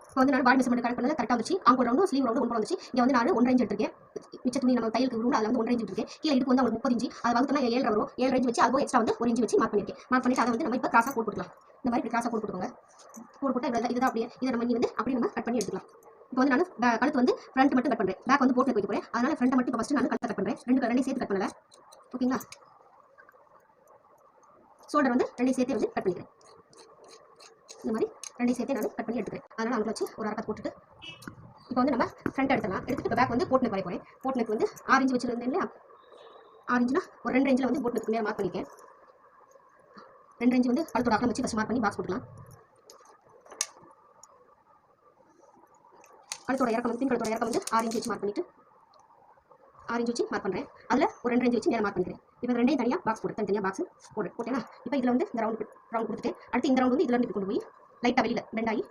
இப்போ வந்து நான் பாடி மெஷர்மெண்ட் கரெக்ட் பண்ணல கரெக்டாக வந்துச்சு. ஆங்கோல் ரவுண்டும் ஸ்லீவ் ரவுண்டும் ஒன்று வந்துச்சு. இங்கே வந்து நான் 1 இன்ச் எடுத்திருக்கேன். மிச்ச துணி நம்ம தையலுக்கு ரூம் அதில் வந்து 1 இன்ச் எடுத்திருக்கேன். கீழே இதுக்கு வந்து உங்களுக்கு 30 இன்ச். அதை வகுத்தோம்னா 7 வரும். 7 இன்ச் வச்சு அதுவும் எக்ஸ்ட்ரா வந்து 1 இன்ச் வச்சு மார்க் பண்ணியிருக்கேன். மார்க் பண்ணிட்டு அதை வந்து நம்ம இப்போ கிராஸாக போட்டு கொடுக்கலாம். இந்த மாதிரி கிராஸாக போட்டு கொடுத்துக்கோங்க. போட்டு போட்டால் இவ்வளோ இதுதான் அப்படியே இதை நம்ம வந்து அப்படியே நம்ம கட் பண்ணி எடுத்துக்கலாம். இப்போ வந்து நான் கழுத்து வந்து ஃப்ரண்ட் மட்டும் கட் பண்ணுறேன். பேக் வந்து போட்டு வைக்க போகிறேன். அதனால ஃப்ரண்ட் மட்டும் இப்போ ஃபஸ்ட்டு நான் கட் பண்ணுறேன். ரெண்டையும் சேர்த்து கட் பண்ணல. ஓகேங்களா? ஷோல்டர் வந்து ரெண்டையும் சேர்த்து வந்து கட் பண்ணிக்கிறேன். இந்த மாதிரி ரெண்டையும் சேர்த்து நான் கட் பண்ணி எடுத்துக்கிறேன். அதனால் அவங்க வச்சு ஒரு அரை போட்டுட்டு இப்போ வந்து நம்ம ஃப்ரண்ட் எடுத்துக்கலாம். எடுத்துட்டு பேக் வந்து போட் நெக் வரைய போகிறேன். போட் நெக் வந்து 6 இன்ச் வச்சுருந்தேன் இல்லையா? 6 இன்ச்னா ஒரு 2 இன்ச்சில் வந்து போட் நெக் மேலே மார்க் பண்ணிக்கேன். 2 இன்ச் வந்து கழுத்தோட அகலம் வச்சு ஃபஸ்ட் மார்க் பண்ணி பாக்ஸ் போட்டுக்கலாம். கழுத்தோட இறக்கம் வந்து பின் கழுத்தோட இறக்கம் வந்து 6 இன்ச் வச்சு மார்க் பண்ணிட்டு 6 இன்ச் வச்சு மார்க் பண்ணுறேன். அதில் ஒரு 2 இன்ச் வச்சு மேலே மார்க் பண்ணிக்கிறேன். இப்போ ரெண்டையும் தனியாக பாக்ஸ் போட்டு தனியாக பாக்ஸ் போட்டேன்னா இப்போ இதில் வந்து இந்த ரவுண்ட் கொடுத்துட்டு அடுத்து இந்த ரவுண்ட் வந்து இதில் இருந்து கொண்டு போய் லைட்டாக வெளியில் பெண்ட் ஆகி